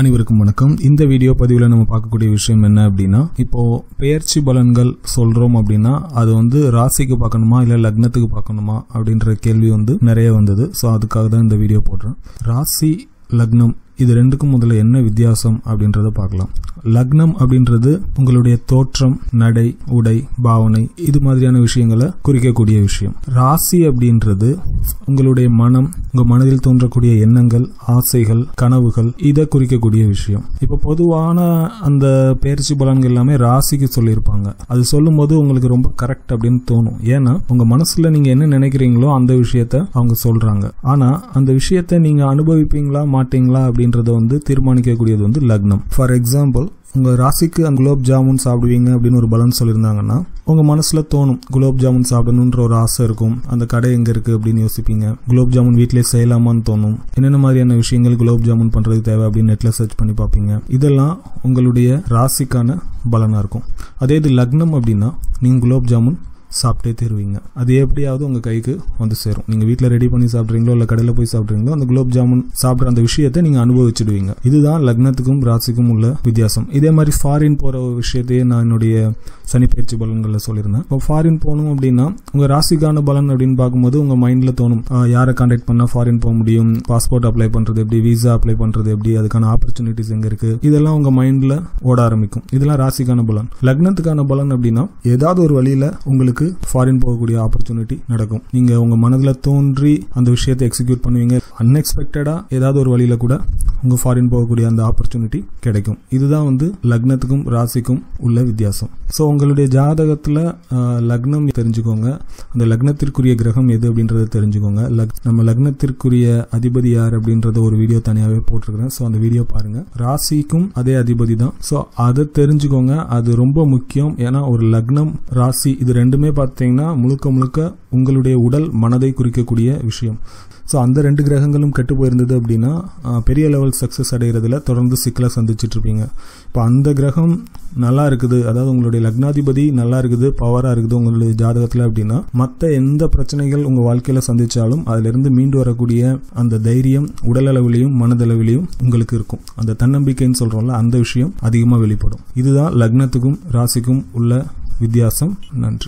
அனைவருக்கும் வணக்கம். இந்த வீடியோ பதிவில் நம்ம பார்க்கக்கூடிய விஷயம் என்ன அப்படின்னா, இப்போ பெயர்ச்சி பலன்கள் சொல்றோம் அப்படின்னா அது ராசிக்கு பார்க்கணுமா இல்லை லக்னத்துக்கு பார்க்கணுமா அப்படின்ற கேள்வி நிறைய வந்தது. ஸோ அதுக்காக தான் இந்த வீடியோ போடுறேன். ராசி லக்னம் இது ரெண்டுக்கும் முதல்ல என்ன வித்தியாசம் அப்படின்றத பார்க்கலாம். லக்னம் அப்படின்றது உங்களுடைய தோற்றம், நடை, உடை, பாவனை இது மாதிரியான விஷயங்களை குறிக்கக்கூடிய விஷயம். ராசி அப்படின்றது உங்களுடைய மனம், உங்க மனதில் தோன்றக்கூடிய எண்ணங்கள், ஆசைகள், கனவுகள் இதை குறிக்கக்கூடிய விஷயம். இப்போ பொதுவான அந்த பெயர்ச்சி பலன்கள் எல்லாமே ராசிக்கு சொல்லியிருப்பாங்க. அது சொல்லும் போது உங்களுக்கு ரொம்ப கரெக்ட் அப்படின்னு தோணும். ஏன்னா உங்க மனசுல நீங்க என்ன நினைக்கிறீங்களோ அந்த விஷயத்த அவங்க சொல்றாங்க. ஆனா அந்த விஷயத்த நீங்க அனுபவிப்பீங்களா மாட்டீங்களா அப்படின்றத தீர்மானிக்கக்கூடியது லக்னம். ஃபார் எக்ஸாம்பிள், உங்க ராசிக்கு அந்த குலோப் ஜாமுன் சாப்பிடுவீங்க அப்படின்னு ஒரு பலன் சொல்லியிருந்தாங்கன்னா உங்க மனசுல தோணும் குலோப் ஜாமுன் சாப்பிடணுன்ற ஒரு ஆசை இருக்கும். அந்த கடை எங்க இருக்கு அப்படின்னு யோசிப்பீங்க. குலோப் ஜாமுன் வீட்டிலேயே செய்யலாமான்னு தோணும். என்னென்ன மாதிரியான விஷயங்கள் குலோப் ஜாமுன் பண்றதுக்கு தேவை அப்படின்னு நெட்ல சர்ச் பண்ணி பார்ப்பீங்க. இதெல்லாம் உங்களுடைய ராசிக்கான பலனா இருக்கும். அதே இது லக்னம் அப்படின்னா நீங்க குலோப் ஜாமுன் சாப்பிட்டே தருவீங்க. அது எப்படியாவது உங்க கைக்கு சேரும். நீங்க வீட்டில் ரெடி பண்ணி சாப்பிட்றீங்களோ இல்லை கடையில் போய் சாப்பிட்றீங்களோ அந்த குலோப் ஜாமுன் சாப்பிட்ற அந்த விஷயத்தை நீங்க அனுபவிச்சுடுவீங்க. இதுதான் லக்னத்துக்கும் ராசிக்கும் உள்ள வித்தியாசம். இதே மாதிரி ஃபாரின் போற விஷயத்தையே நான் என்னுடைய சனி பயிற்சி பலன்களில் சொல்லியிருந்தேன். இப்போ ஃபாரின் போகணும் அப்படின்னா உங்க ராசிக்கான பலன் அப்படின்னு பார்க்கும்போது உங்க மைண்ட்ல தோணும் யாரை கான்டாக்ட் பண்ணா ஃபாரின் போக முடியும், பாஸ்போர்ட் அப்ளை பண்றது எப்படி, விசா அப்ளை பண்றது எப்படி, அதுக்கான ஆப்பர்ச்சுனிட்டிஸ் எங்க இருக்கு, இதெல்லாம் உங்க மைண்ட்ல ஓட ஆரம்பிக்கும். இதெல்லாம் ராசிக்கான பலன். லக்னத்துக்கான பலன் அப்படின்னா ஏதாவது ஒரு வழியில உங்களுக்கு ஃபாரின் போகக்கூடிய ஆப்பர்ச்சுனிட்டி நடக்கும். நீங்க உங்க மனதுல தோன்றி அந்த விஷயத்தை எக்ஸிக்யூட் பண்ணுவீங்க. அன்எக்ஸ்பெக்டடா ஏதாவது ஒரு வழியில கூட உங்க ஃபாரின் போகக்கூடிய அந்த ஆப்பர்ச்சுனிட்டி கிடைக்கும். இதுதான் லக்னத்துக்கும் ராசிக்கும் உள்ள வித்தியாசம். ஸோ உங்களுடைய ஜாதகத்துல லக்னம் தெரிஞ்சுக்கோங்க. அந்த லக்னத்திற்குரிய கிரகம் எது அப்படின்றத தெரிஞ்சுக்கோங்க. நம்ம லக்னத்திற்குரிய அதிபதி யார் அப்படின்றத ஒரு வீடியோ தனியாவே போட்டிருக்கிறேன். ஸோ அந்த வீடியோ பாருங்க. ராசிக்கும் அதே அதிபதி தான். ஸோ அதை தெரிஞ்சுக்கோங்க. அது ரொம்ப முக்கியம். ஏன்னா ஒரு லக்னம், ராசி இது ரெண்டுமே பார்த்தீங்கன்னா முழுக்க முழுக்க உங்களுடைய உடல் மனதை குறிக்கக்கூடிய விஷயம். ஸோ அந்த ரெண்டு கிரகங்களும் கெட்டு போயிருந்தது அப்படின்னா பெரிய லெவல் சக்ஸஸ் அடைகிறதுல தொடர்ந்து சிக்கலை சந்திச்சுட்டு இருப்பீங்க. இப்போ அந்த கிரகம் நல்லா இருக்குது, அதாவது உங்களுடைய லக்னாதிபதி நல்லா இருக்குது, பவரா இருக்குது உங்களுடைய ஜாதகத்தில் அப்படின்னா மற்ற எந்த பிரச்சனைகள் உங்க வாழ்க்கையில சந்திச்சாலும் அதுல இருந்து மீண்டு வரக்கூடிய அந்த தைரியம் உடல் அளவிலையும் மனதளவிலையும் உங்களுக்கு இருக்கும். அந்த தன்னம்பிக்கைன்னு சொல்றோம்ல, அந்த விஷயம் அதிகமாக வெளிப்படும். இதுதான் லக்னத்துக்கும் ராசிக்கும் உள்ள வித்தியாசம். நன்றி.